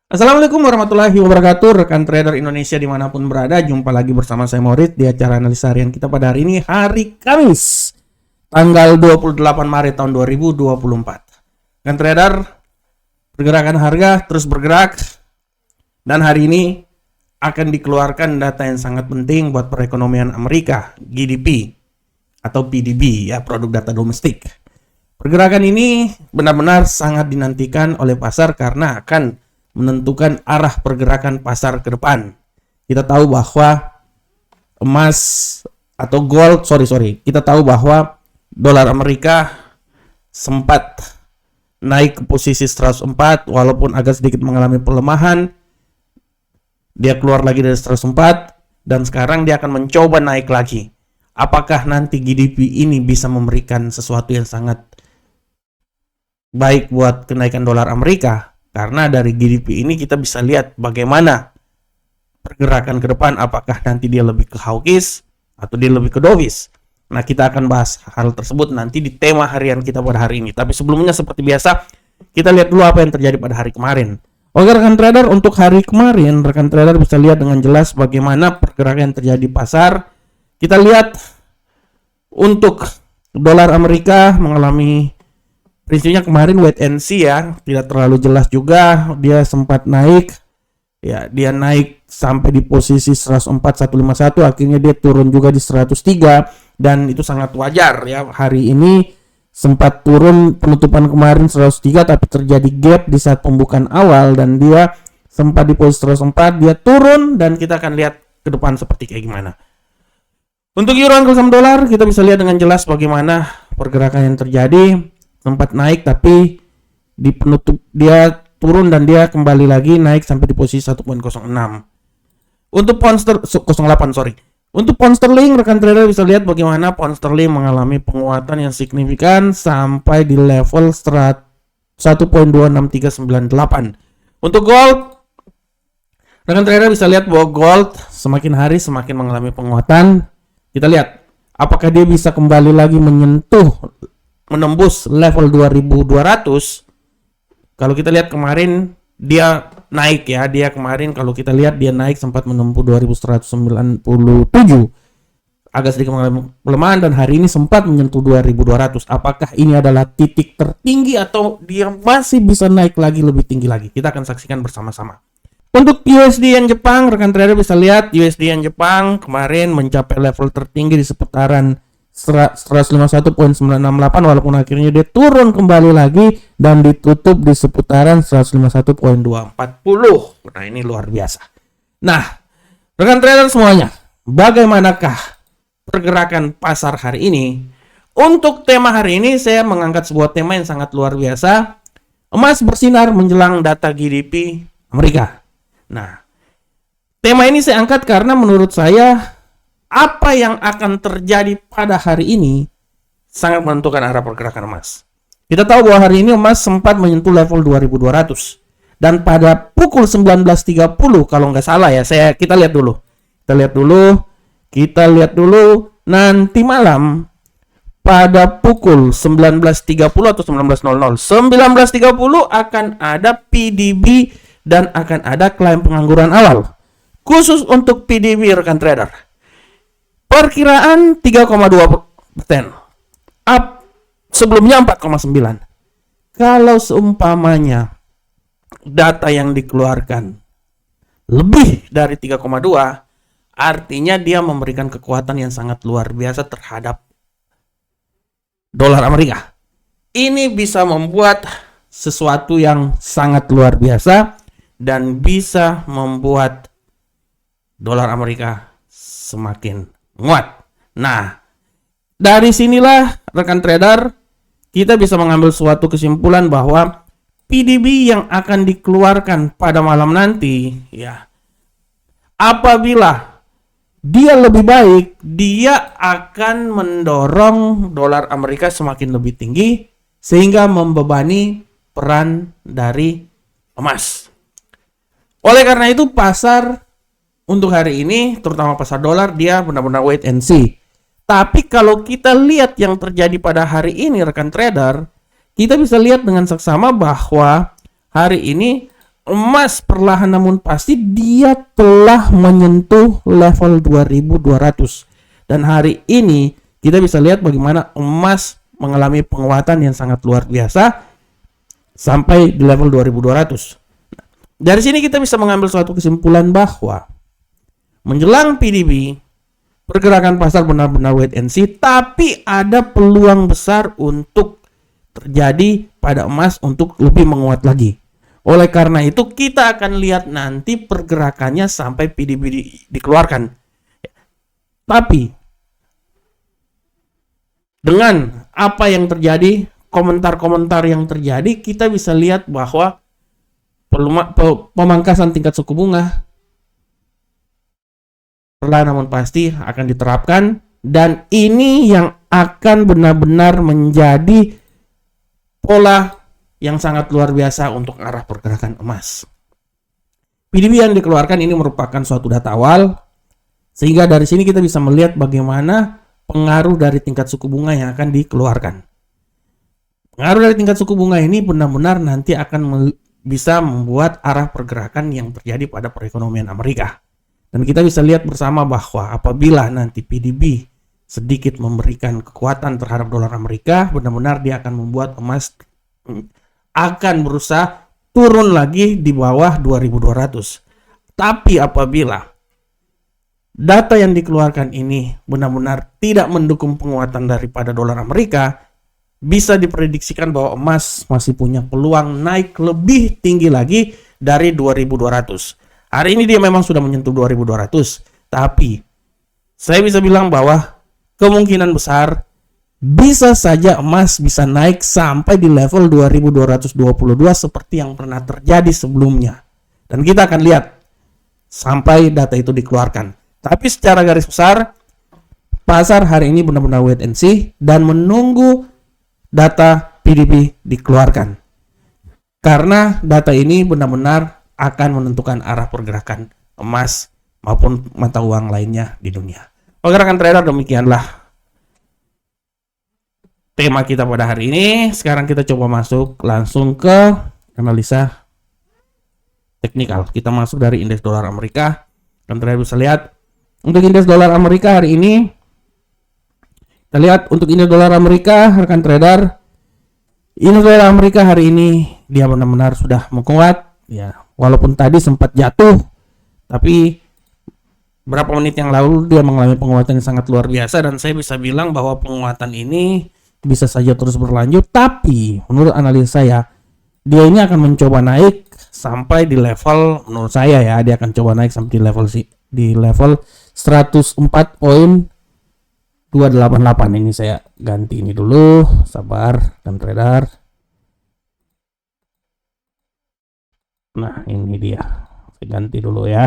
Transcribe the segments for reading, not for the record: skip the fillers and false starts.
Assalamualaikum warahmatullahi wabarakatuh, rekan trader Indonesia dimanapun berada. Jumpa lagi bersama saya Morit di acara analisa harian kita pada hari ini, hari Kamis, tanggal 28 Maret tahun 2024. Rekan trader, pergerakan harga terus bergerak, dan hari ini akan dikeluarkan data yang sangat penting buat perekonomian Amerika, GDP atau PDB, ya, produk data domestik. Pergerakan ini benar-benar sangat dinantikan oleh pasar karena akan menentukan arah pergerakan pasar ke depan. Kita tahu bahwa emas atau gold, kita tahu bahwa dolar Amerika sempat naik ke posisi 104 walaupun agak sedikit mengalami pelemahan. Dia keluar lagi dari 104 dan sekarang dia akan mencoba naik lagi. Apakah nanti GDP ini bisa memberikan sesuatu yang sangat baik buat kenaikan dolar Amerika? Karena dari GDP ini kita bisa lihat bagaimana pergerakan ke depan, apakah nanti dia lebih ke hawkish atau dia lebih ke dovish. Nah, kita akan bahas hal tersebut nanti di tema harian kita pada hari ini. Tapi sebelumnya seperti biasa, kita lihat dulu apa yang terjadi pada hari kemarin. Oke rekan trader, untuk hari kemarin rekan trader bisa lihat dengan jelas bagaimana pergerakan yang terjadi di pasar. Kita lihat untuk dolar Amerika mengalami prinsipnya kemarin wait and see, ya, tidak terlalu jelas juga. Dia sempat naik, ya, dia naik sampai di posisi 104.151, akhirnya dia turun juga di 103, dan itu sangat wajar, ya. Hari ini sempat turun penutupan kemarin 103, tapi terjadi gap di saat pembukaan awal dan dia sempat di posisi 104, dia turun, dan kita akan lihat ke depan seperti kayak gimana. Untuk euro sama dolar kita bisa lihat dengan jelas bagaimana pergerakan yang terjadi. Sempat naik tapi di penutup dia turun dan dia kembali lagi naik sampai di posisi 1.06. Untuk pound Untuk pound sterling rekan trader bisa lihat bagaimana pound sterling mengalami penguatan yang signifikan sampai di level 1.26398. Untuk gold rekan trader bisa lihat bahwa gold semakin hari semakin mengalami penguatan. Kita lihat apakah dia bisa kembali lagi menembus level 2200. Kalau kita lihat kemarin dia naik, ya, dia kemarin kalau kita lihat dia naik sempat menempuh 2197, agak sedikit mengalami pelemahan, dan hari ini sempat menyentuh 2200. Apakah ini adalah titik tertinggi atau dia masih bisa naik lagi lebih tinggi lagi? Kita akan saksikan bersama-sama. Untuk USD Yen Jepang rekan trader bisa lihat USD Yen Jepang kemarin mencapai level tertinggi di seputaran 151.968 walaupun akhirnya dia turun kembali lagi dan ditutup di seputaran 151.240. Nah, ini luar biasa. Nah, rekan trader semuanya, bagaimanakah pergerakan pasar hari ini? Untuk tema hari ini saya mengangkat sebuah tema yang sangat luar biasa. Emas bersinar menjelang data GDP Amerika. Nah, tema ini saya angkat karena menurut saya apa yang akan terjadi pada hari ini sangat menentukan arah pergerakan emas. Kita tahu bahwa hari ini emas sempat menyentuh level 2200 dan pada pukul 19.30 kalau nggak salah, ya, kita lihat dulu nanti malam pada pukul 19.30 atau 19.00 akan ada PDB dan akan ada klaim pengangguran awal. Khusus untuk PDB rekan trader, perkiraan 3,2%, up sebelumnya 4,9. Kalau seumpamanya data yang dikeluarkan lebih dari 3,2, artinya dia memberikan kekuatan yang sangat luar biasa terhadap dolar Amerika. Ini bisa membuat sesuatu yang sangat luar biasa dan bisa membuat dolar Amerika semakin menguat. Nah, dari sinilah rekan trader kita bisa mengambil suatu kesimpulan bahwa PDB yang akan dikeluarkan pada malam nanti, ya, apabila dia lebih baik, dia akan mendorong dolar Amerika semakin lebih tinggi sehingga membebani peran dari emas. Oleh karena itu pasar untuk hari ini, terutama pasar dolar, dia benar-benar wait and see. Tapi kalau kita lihat yang terjadi pada hari ini rekan trader, kita bisa lihat dengan seksama bahwa hari ini emas perlahan namun pasti dia telah menyentuh level 2200. Dan hari ini kita bisa lihat bagaimana emas mengalami penguatan yang sangat luar biasa sampai di level 2200. Dari sini kita bisa mengambil suatu kesimpulan bahwa menjelang PDB pergerakan pasar benar-benar wait and see, tapi ada peluang besar untuk terjadi pada emas untuk lebih menguat lagi. Oleh karena itu kita akan lihat nanti pergerakannya sampai PDB dikeluarkan. Tapi dengan apa yang terjadi, komentar-komentar yang terjadi, kita bisa lihat bahwa pemangkasan tingkat suku bunga perlahan namun pasti akan diterapkan, dan ini yang akan benar-benar menjadi pola yang sangat luar biasa untuk arah pergerakan emas. PDB yang dikeluarkan ini merupakan suatu data awal, sehingga dari sini kita bisa melihat bagaimana pengaruh dari tingkat suku bunga yang akan dikeluarkan. Pengaruh dari tingkat suku bunga ini benar-benar nanti akan bisa membuat arah pergerakan yang terjadi pada perekonomian Amerika. Dan kita bisa lihat bersama bahwa apabila nanti PDB sedikit memberikan kekuatan terhadap dolar Amerika, benar-benar dia akan membuat emas akan berusaha turun lagi di bawah 2200. Tapi apabila data yang dikeluarkan ini benar-benar tidak mendukung penguatan daripada dolar Amerika, bisa diprediksikan bahwa emas masih punya peluang naik lebih tinggi lagi dari 2200. Hari ini dia memang sudah menyentuh 2200, tapi saya bisa bilang bahwa kemungkinan besar bisa saja emas bisa naik sampai di level 2222 seperti yang pernah terjadi sebelumnya. Dan kita akan lihat sampai data itu dikeluarkan. Tapi secara garis besar, pasar hari ini benar-benar wait and see dan menunggu data PDB dikeluarkan. Karena data ini benar-benar akan menentukan arah pergerakan emas maupun mata uang lainnya di dunia. Pergerakan trader, demikianlah tema kita pada hari ini. Sekarang kita coba masuk langsung ke analisa teknikal. Kita masuk dari indeks dolar Amerika. Dan trader bisa lihat untuk indeks dolar Amerika hari ini, kita lihat untuk indeks dolar Amerika, rekan trader, indeks dolar Amerika hari ini dia benar-benar sudah menguat, ya, walaupun tadi sempat jatuh, tapi berapa menit yang lalu dia mengalami penguatan yang sangat luar biasa, dan saya bisa bilang bahwa penguatan ini bisa saja terus berlanjut. Tapi menurut analisa saya, dia ini akan mencoba naik sampai di level, menurut saya ya, dia akan coba naik sampai di level 104.288. Ini saya ganti ini dulu, sabar dan trader. Nah, ini dia, saya ganti dulu ya.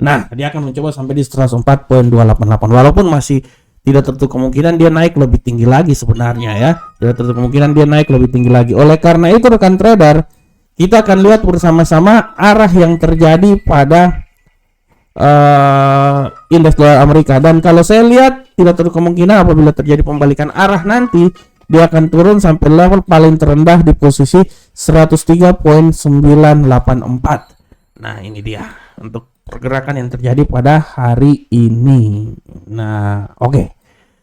Nah, dia akan mencoba sampai di 104.288, walaupun masih tidak tertutup kemungkinan dia naik lebih tinggi lagi sebenarnya ya. Tidak tertutup kemungkinan dia naik lebih tinggi lagi. Oleh karena itu rekan trader, kita akan lihat bersama-sama arah yang terjadi pada indeks dolar Amerika. Dan kalau saya lihat tidak tertutup kemungkinan apabila terjadi pembalikan arah nanti dia akan turun sampai level paling terendah di posisi 103.984. Nah, ini dia untuk pergerakan yang terjadi pada hari ini. Nah, oke.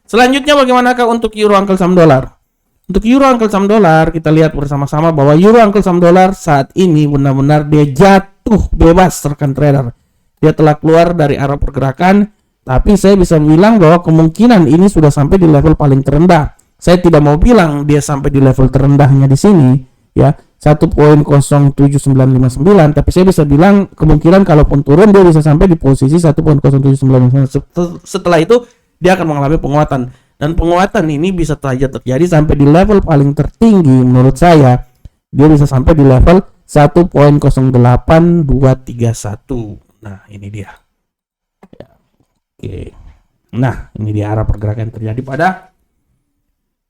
Selanjutnya bagaimanakah untuk euro angkel saham dolar? Untuk euro angkel saham dolar, kita lihat bersama-sama bahwa euro angkel saham dolar saat ini benar-benar dia jatuh bebas rekan trader. Dia telah keluar dari arah pergerakan, tapi saya bisa bilang bahwa kemungkinan ini sudah sampai di level paling terendah. Saya tidak mau bilang dia sampai di level terendahnya di sini, ya, 1.07959, tapi saya bisa bilang kemungkinan kalaupun turun dia bisa sampai di posisi 1.07959. Setelah itu dia akan mengalami penguatan, dan penguatan ini bisa saja terjadi sampai di level paling tertinggi. Menurut saya dia bisa sampai di level 1.08231. Nah, ini dia ya. Oke. Nah, ini dia arah pergerakan yang terjadi pada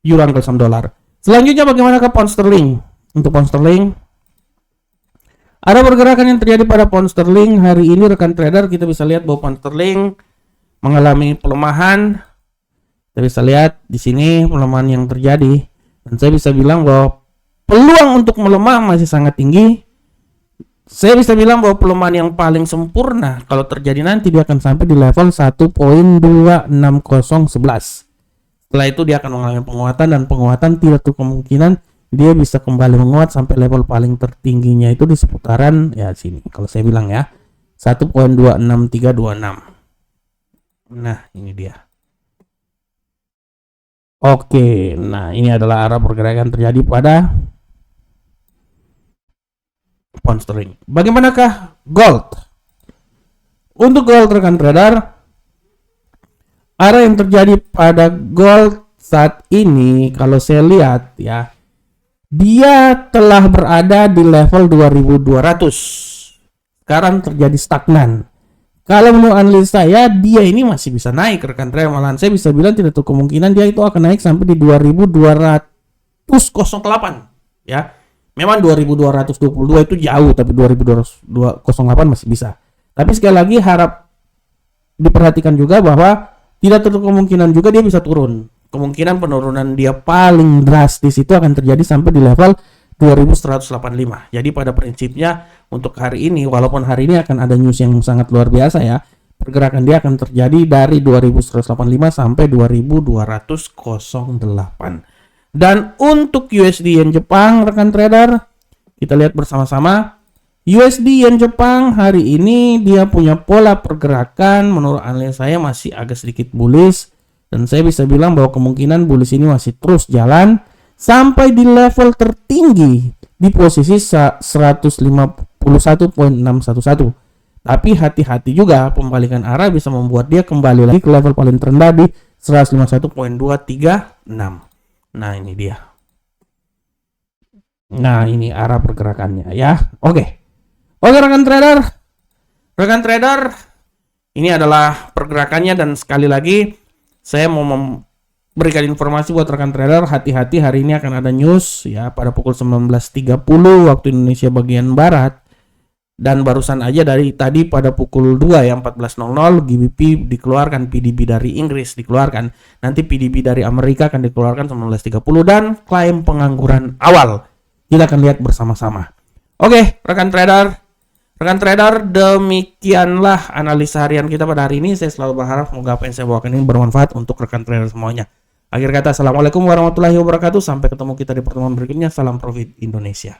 euro angkel saham dolar. Selanjutnya bagaimana ke pound sterling? Untuk pound sterling, ada pergerakan yang terjadi pada pound sterling hari ini rekan trader. Kita bisa lihat bahwa pound sterling mengalami pelemahan. Kita bisa lihat di sini pelemahan yang terjadi, dan saya bisa bilang bahwa peluang untuk melemah masih sangat tinggi. Saya bisa bilang bahwa pelemahan yang paling sempurna kalau terjadi nanti dia akan sampai di level 1.26011. Setelah itu dia akan mengalami penguatan, dan penguatan tidak tuh kemungkinan dia bisa kembali menguat sampai level paling tertingginya itu di seputaran ya sini. Kalau saya bilang ya 1.26326. Nah, ini dia. Oke, nah ini adalah arah pergerakan terjadi pada pound sterling. Bagaimanakah gold? Untuk gold rekan trader, arah yang terjadi pada gold saat ini kalau saya lihat ya, dia telah berada di level 2200. Sekarang terjadi stagnan. Kalau menurut analis saya, dia ini masih bisa naik rekan trader. Malahan saya bisa bilang tidak tuh kemungkinan dia itu akan naik sampai di 2208 ya. Memang 2222 itu jauh, tapi 2208 masih bisa. Tapi sekali lagi harap diperhatikan juga bahwa tidak tertutup kemungkinan juga dia bisa turun. Kemungkinan penurunan dia paling drastis itu akan terjadi sampai di level 2185. Jadi pada prinsipnya untuk hari ini, walaupun hari ini akan ada news yang sangat luar biasa ya, pergerakan dia akan terjadi dari 2185 sampai 2208. Dan untuk USD Yen Jepang rekan trader, kita lihat bersama-sama. USD Yen Jepang hari ini dia punya pola pergerakan menurut analis saya masih agak sedikit bullish, dan saya bisa bilang bahwa kemungkinan bullish ini masih terus jalan sampai di level tertinggi di posisi 151.611. Tapi hati-hati juga, pembalikan arah bisa membuat dia kembali lagi ke level paling terendah di 151.236. Nah, ini dia. Nah, ini arah pergerakannya ya. Oke, rekan trader, ini adalah pergerakannya, dan sekali lagi saya mau berikan informasi buat rekan trader, hati-hati hari ini akan ada news ya pada pukul 19.30 waktu Indonesia bagian barat, dan barusan aja dari tadi pada pukul 2 ya 14.00 GBP dikeluarkan, PDB dari Inggris dikeluarkan, nanti PDB dari Amerika akan dikeluarkan 19.30, dan klaim pengangguran awal kita akan lihat bersama-sama. Oke, rekan trader, demikianlah analisa harian kita pada hari ini. Saya selalu berharap semoga apa yang saya bawakan ini bermanfaat untuk rekan trader semuanya. Akhir kata, assalamualaikum warahmatullahi wabarakatuh. Sampai ketemu kita di pertemuan berikutnya. Salam profit Indonesia.